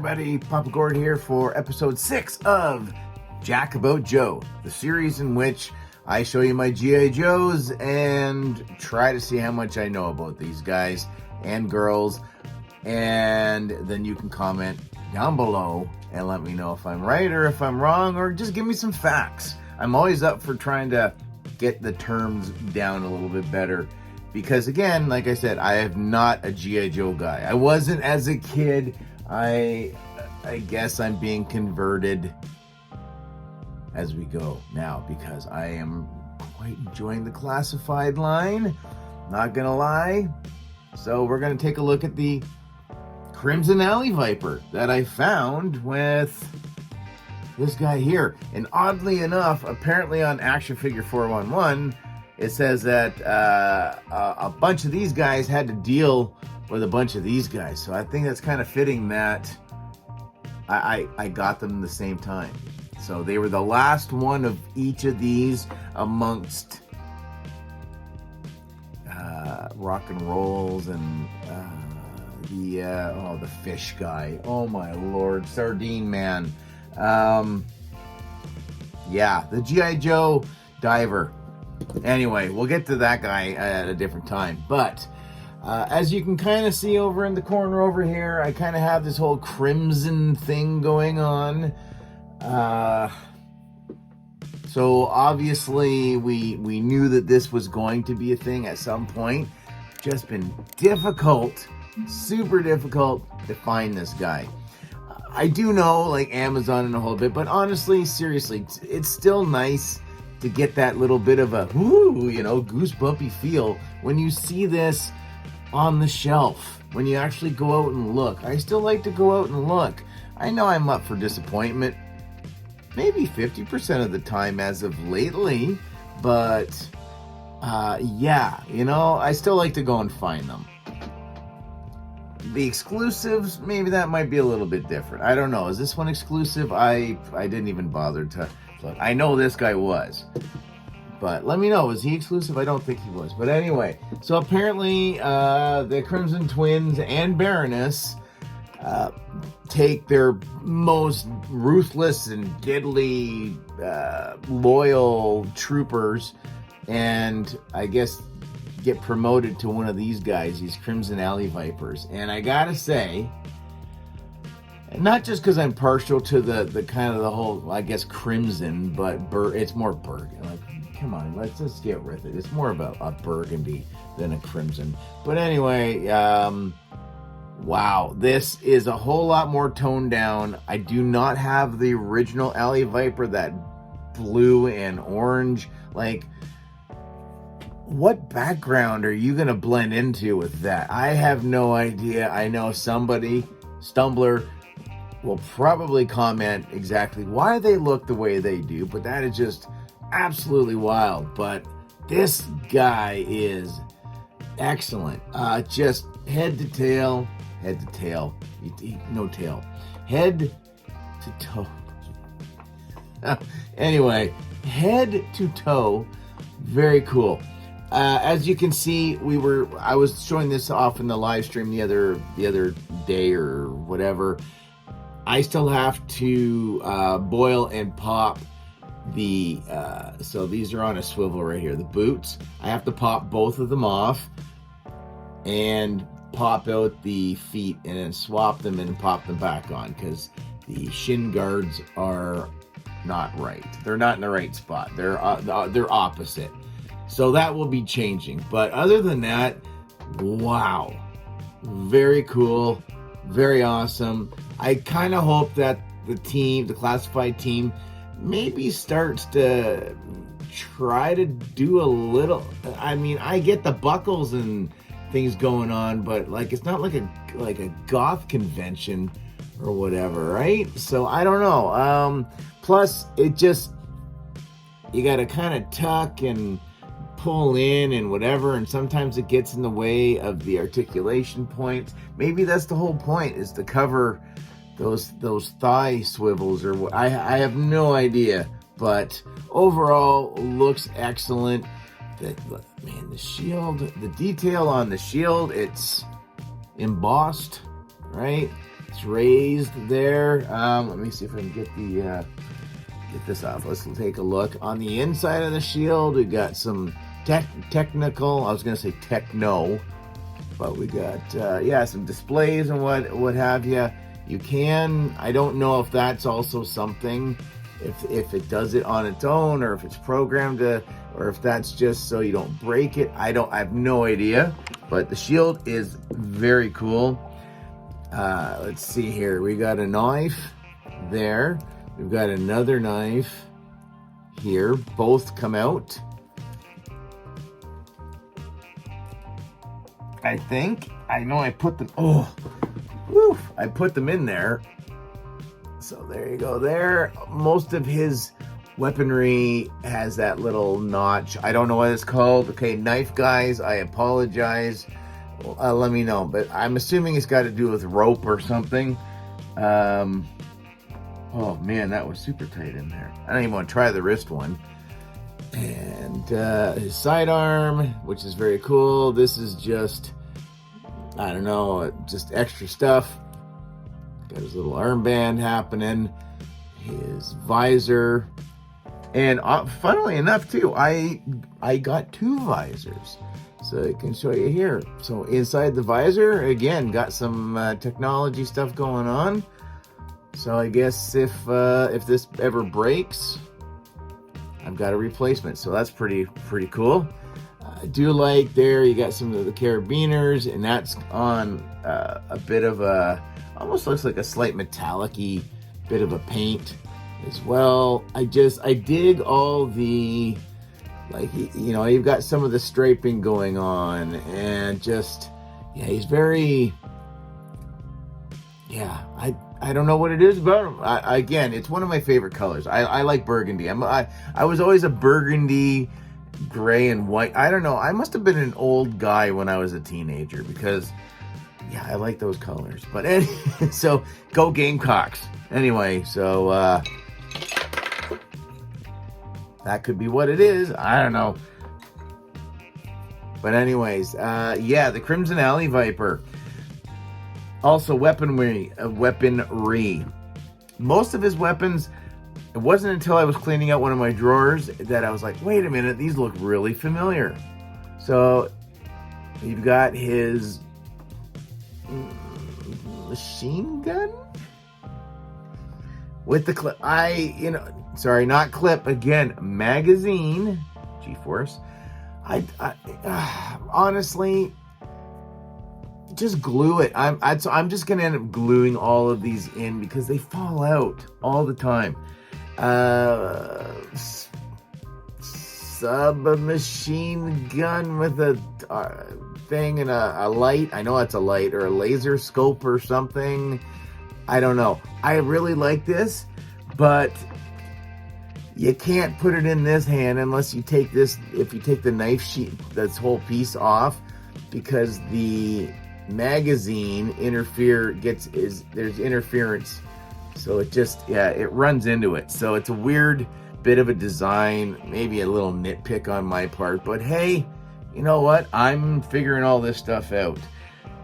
everybody, Papa Gord here for episode 6 of Jack About Joe, the series in which I show you my G.I. Joes and try to see how much I know about these guys and girls, and then you can comment down below and let me know if I'm right or if I'm wrong, or just give me some facts. I'm always up for trying to get the terms down a little bit better. Because again, like I said, I am not a G.I. Joe guy. I wasn't as a kid. I guess I'm being converted as we go now because I am quite enjoying the classified line. Not gonna lie. So we're gonna take a look at the Crimson Alley Viper that I found with this guy here. And oddly enough, apparently on Action Figure 411, it says that a bunch of these guys had to deal with a bunch of these guys. So I think that's kind of fitting that I got them the same time. So they were the last one of each of these amongst rock and rolls and the fish guy. Oh my Lord, Sardine Man. Yeah, the G.I. Joe diver. Anyway, we'll get to that guy at a different time. But as you can kind of see over in the corner over here, I kind of have this whole crimson thing going on. So obviously we knew that this was going to be a thing at some point. Just been difficult, super difficult to find this guy. I do know like Amazon and a whole bit, but honestly, seriously, it's still nice to get that little bit of a goosebumpy feel when you see this on the shelf, when you actually go out and look. I still like to go out and look. I know I'm up for disappointment maybe 50% of the time as of lately, but yeah, I still like to go and find them. The exclusives, maybe that might be a little bit different. I don't know. Is this one exclusive? I didn't even bother to look. I know this guy was, but let me know. Was he exclusive? I don't think he was. But anyway, so apparently the Crimson Twins and Baroness take their most ruthless and deadly loyal troopers and I guess get promoted to one of these guys, these Crimson Alley Vipers. And I gotta say, not just because I'm partial to the kind of the whole, I guess, crimson, but it's more burgundy. Like, come on, let's just get with it. It's more about a burgundy than a crimson. But anyway, wow, this is a whole lot more toned down. I do not have the original Alley Viper, that blue and orange. Like, what background are you gonna blend into with that? I have no idea. I know somebody, Stumbler, will probably comment exactly why they look the way they do, but that is just absolutely wild. But this guy is excellent. Just head to tail, no tail, head to toe. Anyway, head to toe, very cool. As you can see, I was showing this off in the live stream the other day or whatever. I still have to boil and pop the, so these are on a swivel right here, the boots. I have to pop both of them off and pop out the feet and then swap them and pop them back on because the shin guards are not right. They're not in the right spot. They're opposite. So that will be changing. But other than that, wow. Very cool. Very awesome. I kind of hope that the classified team, maybe starts to try to do a little. I mean, I get the buckles and things going on, but like it's not like a goth convention or whatever, right? So I don't know. Plus, you got to kind of tuck and pull in and whatever, and sometimes it gets in the way of the articulation points. Maybe that's the whole point, is to cover those thigh swivels or what. I have no idea, but overall looks excellent. The shield, the detail on the shield, it's embossed, right? It's raised there. Let me see if I can get the get this off. Let's take a look. On the inside of the shield, we got some technical, I was going to say techno, but we got, yeah, some displays and what have you. You can, I don't know if that's also something, if it does it on its own, or if it's programmed to, or if that's just so you don't break it. I have no idea, but the shield is very cool. Let's see here. We got a knife there. We've got another knife here. Both come out, I think. I know I put them, oh, whew, I put them in there. So there you go there. Most of his weaponry has that little notch. I don't know what it's called. Okay, knife guys, I apologize. Let me know. But I'm assuming it's got to do with rope or something. Oh man, that was super tight in there. I don't even want to try the wrist one. And his sidearm, which is very cool. This is just, I don't know, just extra stuff. Got his little armband happening. His visor. And funnily enough too, I got 2 visors. So I can show you here. So inside the visor, again, got some technology stuff going on. So I guess if this ever breaks, I've got a replacement. So that's pretty cool. I do like there, you got some of the carabiners, and that's on a bit of a, almost looks like a slight metallic-y bit of a paint as well. I dig all the, like, you know, you've got some of the striping going on, and just, yeah, he's very, yeah, I don't know what it is about him. Again, it's one of my favorite colors. I like burgundy. I was always a burgundy, gray and white. I don't know. I must have been an old guy when I was a teenager, because, yeah, I like those colors. But anyway, so go Gamecocks. Anyway, so that could be what it is. I don't know. But anyways, yeah, the Crimson Alley Viper. Also weaponry. Most of his weapons, it wasn't until I was cleaning out one of my drawers that I was like, wait a minute, these look really familiar. So you've got his machine gun with the clip. Sorry, not clip, again, magazine, G-force. Honestly, just glue it. I'm just gonna end up gluing all of these in because they fall out all the time. Submachine gun with a thing and a light. I know it's a light or a laser scope or something. I don't know. I really like this, but you can't put it in this hand unless you take this, if you take the knife sheet, this whole piece off, because the magazine there's interference. So it just, yeah, it runs into it. So it's a weird bit of a design, maybe a little nitpick on my part, but hey, you know what? I'm figuring all this stuff out.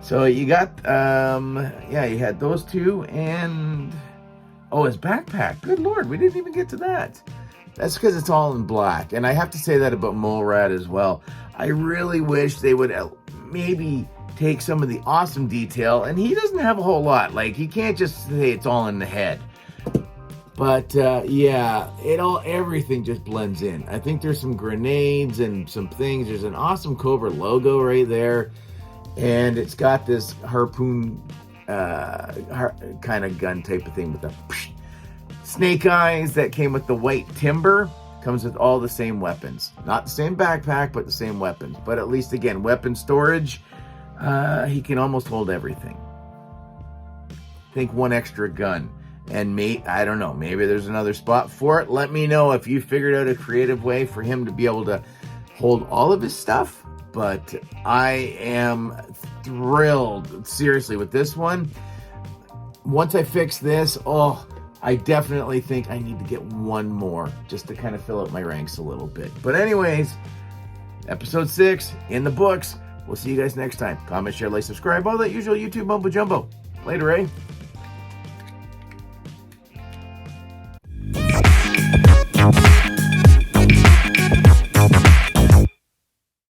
So you got, yeah, you had those two, and, oh, his backpack. Good Lord, we didn't even get to that. That's because it's all in black. And I have to say that about Molrad as well. I really wish they would maybe take some of the awesome detail, and he doesn't have a whole lot. Like, he can't just say it's all in the head. But yeah, everything just blends in. I think there's some grenades and some things. There's an awesome Cobra logo right there, and it's got this harpoon kind of gun type of thing with the snake eyes that came with the white timber. Comes with all the same weapons. Not the same backpack, but the same weapons. But at least, again, weapon storage, he can almost hold everything. Think one extra gun. And I don't know, maybe there's another spot for it. Let me know if you figured out a creative way for him to be able to hold all of his stuff. But I am thrilled, seriously, with this one. Once I fix this, I definitely think I need to get one more just to kind of fill up my ranks a little bit. But anyways, episode 6 in the books. We'll see you guys next time. Comment, share, like, subscribe, all that usual YouTube mumbo jumbo. Later, eh?